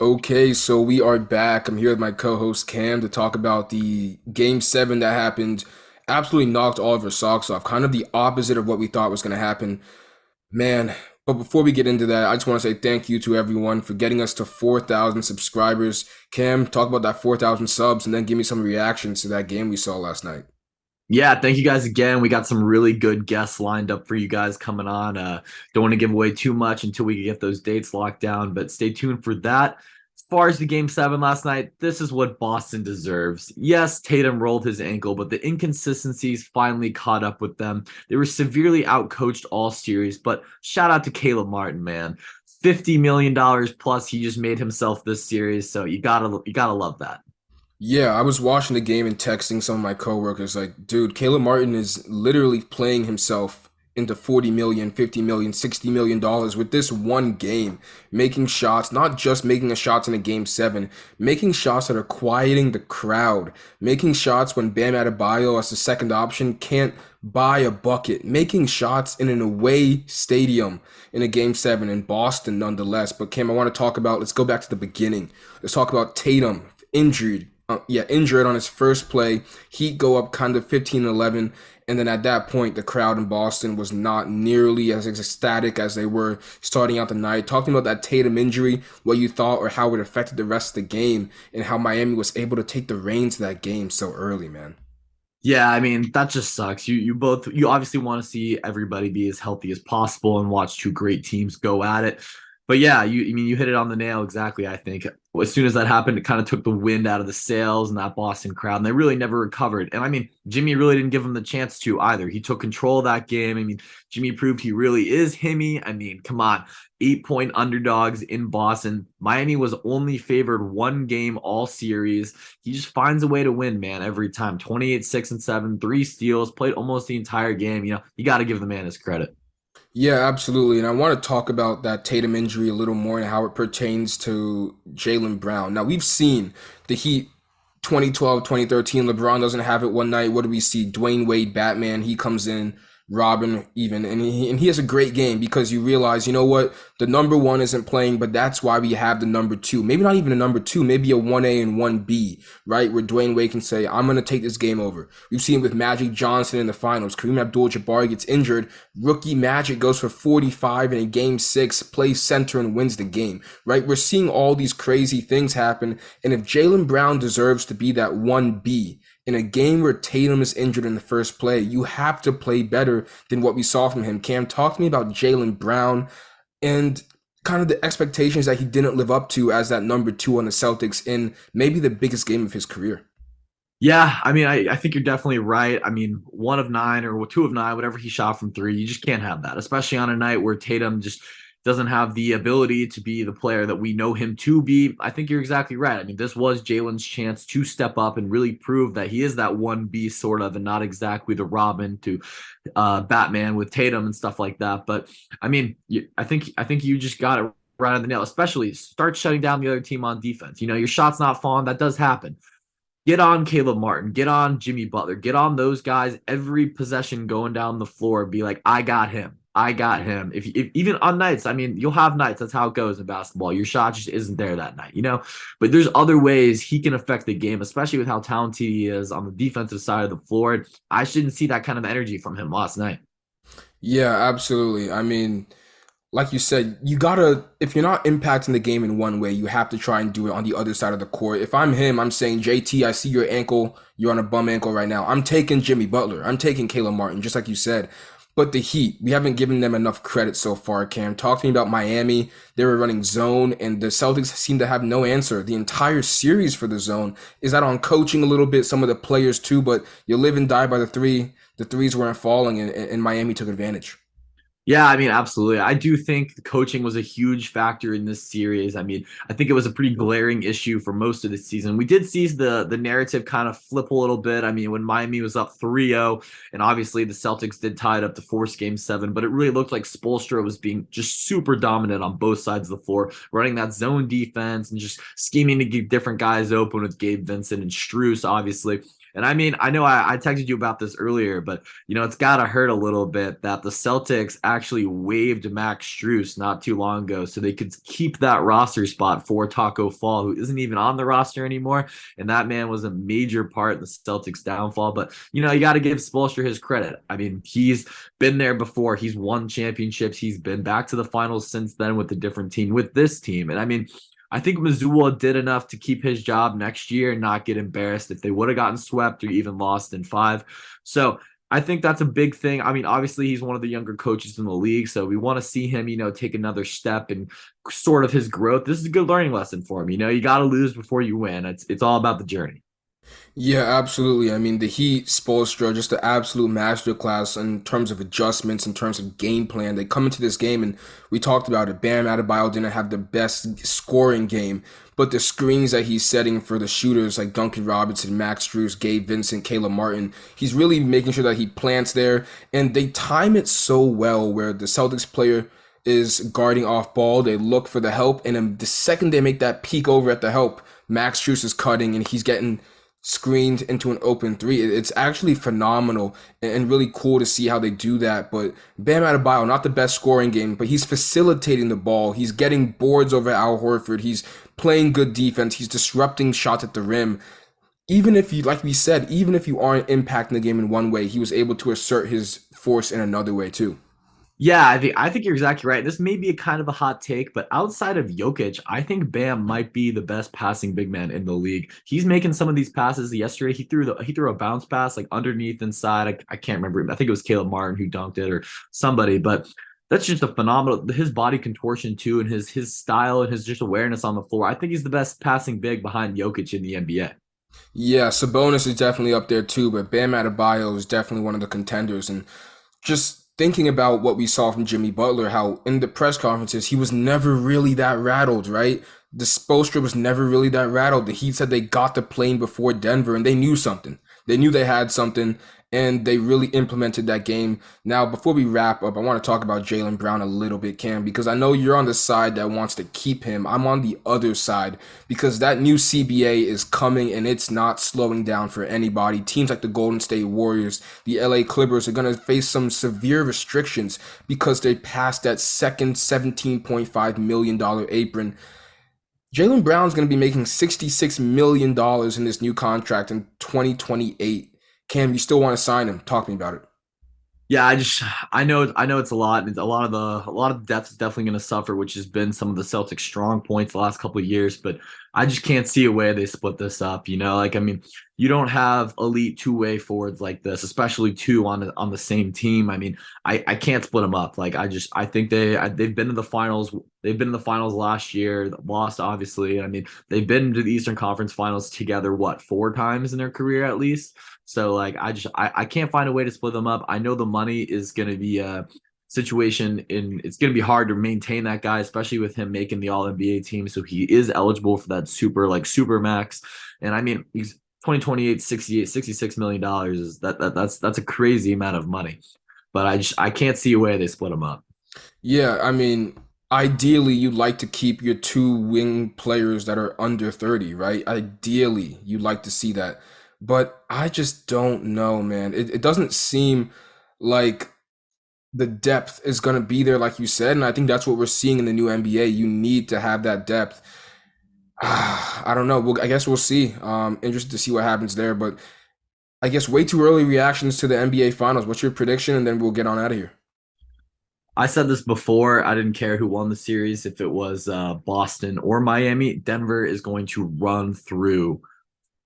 Okay, so we are back. I'm here with my co-host Cam to talk about the game seven that happened. Absolutely knocked all of our socks off. Kind of the opposite of what we thought was going to happen. Man, but before we get into that, I just want to say thank you to everyone for getting us to 4,000 subscribers. Cam, talk about that 4,000 subs and then give me some reactions to that game we saw last night. Yeah, thank you guys again. We got some really good guests lined up for you guys coming on. Don't want to give away too much until we get those dates locked down, but stay tuned for that. As far as the game seven last night, this is what Boston deserves. Yes, Tatum rolled his ankle, but the inconsistencies finally caught up with them. They were severely outcoached all series, but shout out to Caleb Martin, man. $50 million plus he just made himself this series, so you gotta love that. Yeah, I was watching the game and texting some of my coworkers like, dude, Caleb Martin is literally playing himself into 40 million, 50 million, 60 million dollars with this one game, making shots, not just making a shots in a game seven, making shots that are quieting the crowd, making shots when Bam Adebayo as the second option can't buy a bucket, making shots in an away stadium in a game seven in Boston nonetheless. But Cam, I want to talk about, let's go back to the beginning. Let's talk about Tatum injured injured on his first play. Heat go up kind of 15-11, and then at that point, the crowd in Boston was not nearly as ecstatic as they were starting out the night. Talking about that Tatum injury, what you thought or how it affected the rest of the game, and how Miami was able to take the reins of that game so early, man. Yeah, I mean, that just sucks. You obviously want to see everybody be as healthy as possible and watch two great teams go at it. But yeah, you hit it on the nail exactly, I think. As soon as that happened, it kind of took the wind out of the sails in that Boston crowd, and they really never recovered. And I mean, Jimmy really didn't give them the chance to either. He took control of that game. I mean, Jimmy proved he really is Himmy. I mean, come on. 8-point underdogs in Boston. Miami was only favored one game all series. He just finds a way to win, man, every time. 28, 6, and 7, three steals, played almost the entire game. You got to give the man his credit. Yeah, absolutely. And I want to talk about that Tatum injury a little more and how it pertains to Jaylen Brown. Now, we've seen the Heat 2012, 2013. LeBron doesn't have it one night. What do we see? Dwayne Wade, Batman, he comes in, Robin even, and he has a great game because you realize, you know what? The number one isn't playing, but that's why we have the number two. Maybe not even a number two, maybe a 1A and 1B, right? Where Dwayne Wade can say, I'm going to take this game over. We've seen it with Magic Johnson in the finals. Kareem Abdul-Jabbar gets injured. Rookie Magic goes for 45 in a game six, plays center and wins the game, right? We're seeing all these crazy things happen. And if Jaylen Brown deserves to be that 1B, in a game where Tatum is injured in the first play, you have to play better than what we saw from him. Cam, talk to me about Jaylen Brown and kind of the expectations that he didn't live up to as that number two on the Celtics in maybe the biggest game of his career. Yeah, I mean, I think you're definitely right. I mean, 1 of 9 or 2 of 9, whatever he shot from three, you just can't have that, especially on a night where Tatum just doesn't have the ability to be the player that we know him to be. I think you're exactly right. I mean, this was Jalen's chance to step up and really prove that he is that 1B sort of, and not exactly the Robin to Batman with Tatum and stuff like that. But I mean, I think you just got it right on the nail. Especially start shutting down the other team on defense. Your shot's not falling. That does happen. Get on Caleb Martin, get on Jimmy Butler, get on those guys every possession going down the floor. Be like, I got him. I got him. If even on nights, I mean, you'll have nights. That's how it goes in basketball. Your shot just isn't there that night. But there's other ways he can affect the game, especially with how talented he is on the defensive side of the floor. I shouldn't see that kind of energy from him last night. Yeah, absolutely. I mean, like you said, you gotta, if you're not impacting the game in one way, you have to try and do it on the other side of the court. If I'm him, I'm saying, JT, I see your ankle. You're on a bum ankle right now. I'm taking Jimmy Butler. I'm taking Caleb Martin, just like you said. But the Heat, we haven't given them enough credit so far, Cam. Talk to me about Miami. They were running zone, and the Celtics seem to have no answer. The entire series for the zone is that on coaching a little bit, some of the players too, but you live and die by the three. The threes weren't falling, and Miami took advantage. Yeah, I mean, absolutely. I do think the coaching was a huge factor in this series. I mean, I think it was a pretty glaring issue for most of the season. We did see the narrative kind of flip a little bit. I mean, when Miami was up 3-0, and obviously the Celtics did tie it up to force game seven, but it really looked like Spoelstra was being just super dominant on both sides of the floor, running that zone defense and just scheming to keep different guys open with Gabe Vincent and Strus, obviously. And I mean, I know I texted you about this earlier, but it's gotta hurt a little bit that the Celtics actually waived Max Strus not too long ago so they could keep that roster spot for Taco Fall, who isn't even on the roster anymore. And that man was a major part of the Celtics downfall. But you got to give Spoelstra his credit. I mean, he's been there before. He's won championships. He's been back to the finals since then with a different team, with this team. And I mean, I think Missoula did enough to keep his job next year and not get embarrassed if they would have gotten swept or even lost in five. So I think that's a big thing. I mean, obviously he's one of the younger coaches in the league, so we want to see him, take another step and sort of his growth. This is a good learning lesson for him. You got to lose before you win. It's all about the journey. Yeah, absolutely. I mean, the Heat, Spoelstra, just an absolute masterclass in terms of adjustments, in terms of game plan. They come into this game, and we talked about it. Bam Adebayo didn't have the best scoring game, but the screens that he's setting for the shooters like Duncan Robinson, Max Strus, Gabe Vincent, Caleb Martin, he's really making sure that he plants there. And they time it so well where the Celtics player is guarding off ball. They look for the help, and then the second they make that peek over at the help, Max Strus is cutting, and he's getting screened into an open three. It's actually phenomenal and really cool to see how they do that. But Bam Adebayo, not the best scoring game, but he's facilitating the ball. He's getting boards over Al Horford. He's playing good defense. He's disrupting shots at the rim. Even if you, like we said, even if you aren't impacting the game in one way, he was able to assert his force in another way too. Yeah, I think you're exactly right. This may be a kind of a hot take, but outside of Jokic, I think Bam might be the best passing big man in the league. He's making some of these passes. Yesterday, he threw a bounce pass like underneath inside. I can't remember. I think it was Caleb Martin who dunked it or somebody, but that's just a phenomenal his body contortion too and his style and his just awareness on the floor. I think he's the best passing big behind Jokic in the NBA. Yeah, Sabonis is definitely up there too, but Bam Adebayo is definitely one of the contenders. And just thinking about what we saw from Jimmy Butler, how in the press conferences he was never really that rattled, right? The Spoelstra was never really that rattled. The Heat said they got the plane before Denver, and they knew something. They knew they had something, and they really implemented that game. Now, before we wrap up, I want to talk about Jaylen Brown a little bit, Cam, because I know you're on the side that wants to keep him. I'm on the other side because that new CBA is coming and it's not slowing down for anybody. Teams like the Golden State Warriors, the LA Clippers are going to face some severe restrictions because they passed that second $17.5 million apron. Jaylen Brown's going to be making $66 million in this new contract in 2028. Cam, you still want to sign him? Talk to me about it. Yeah, I know it's a lot. And a lot of depth is definitely going to suffer, which has been some of the Celtics' strong points the last couple of years. But I just can't see a way they split this up. Like I mean, you don't have elite two-way forwards like this, especially two on the same team. I mean, I can't split them up. Like I think they've been to the finals. They've been in the finals last year, lost obviously. I mean, they've been to the Eastern Conference Finals together, what, four times in their career at least. So like I can't find a way to split them up. I know the money is going to be a situation in it's going to be hard to maintain that guy, especially with him making the All NBA team. So he is eligible for that super max. And I mean, he's 2028 $66 million is that's a crazy amount of money. But I can't see a way they split them up. Yeah, I mean, ideally, you'd like to keep your two wing players that are under 30, right? Ideally, you'd like to see that. But I just don't know, man. It doesn't seem like the depth is going to be there, like you said. And I think that's what we're seeing in the new NBA. You need to have that depth. I don't know. Well, I guess we'll see. Interested to see what happens there. But I guess way too early reactions to the NBA Finals. What's your prediction? And then we'll get on out of here. I said this before. I didn't care who won the series, if it was Boston or Miami. Denver is going to run through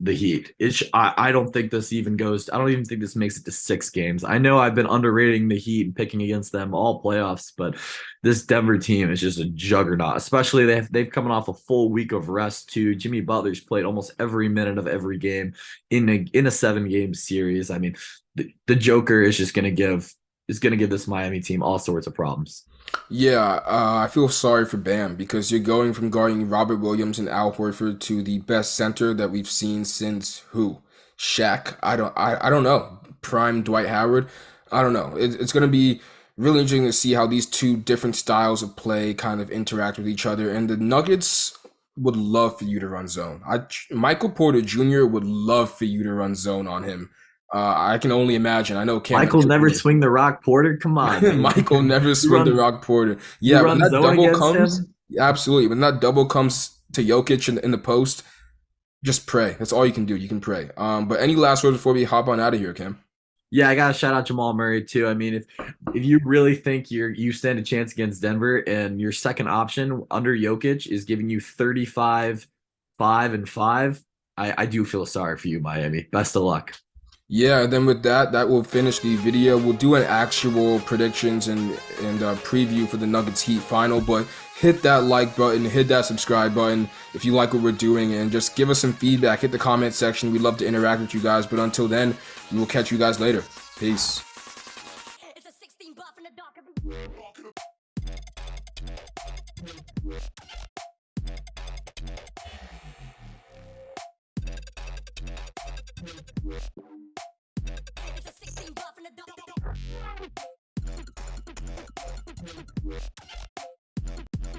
the Heat. I don't think this even goes. I don't even think this makes it to 6 games. I know I've been underrating the Heat and picking against them all playoffs, but this Denver team is just a juggernaut. Especially they've coming off a full week of rest too. Jimmy Butler's played almost every minute of every game in a 7 game series. I mean, the Joker is going to give this Miami team all sorts of problems. Yeah, I feel sorry for Bam because you're going from guarding Robert Williams and Al Horford to the best center that we've seen since who? Shaq? I don't know. Prime Dwight Howard? I don't know. It's going to be really interesting to see how these two different styles of play kind of interact with each other. And the Nuggets, would love for you to run zone. Michael Porter Jr. would love for you to run zone on him. I can only imagine. I know Cam Michael never mentioned swing the rock Porter. Come on, dude. Michael never You swing the run rock Porter. you Yeah, when run that zone double against comes, him. absolutely. When that double comes to Jokic in the post, just pray. That's all you can do. You can pray. But any last words before we hop on out of here, Cam? Yeah, I gotta shout out Jamal Murray too. I mean, if you really think you stand a chance against Denver and your second option under Jokic is giving you 35, 5-5, I do feel sorry for you, Miami. Best of luck. Yeah, and then with that, that will finish the video. We'll do an actual predictions and preview for the Nuggets Heat final. But hit that like button, hit that subscribe button if you like what we're doing, and just give us some feedback. Hit the comment section. We'd love to interact with you guys. But until then, we will catch you guys later. Peace. It's a 16 buff in the dark. It's a 16 buff in the dark.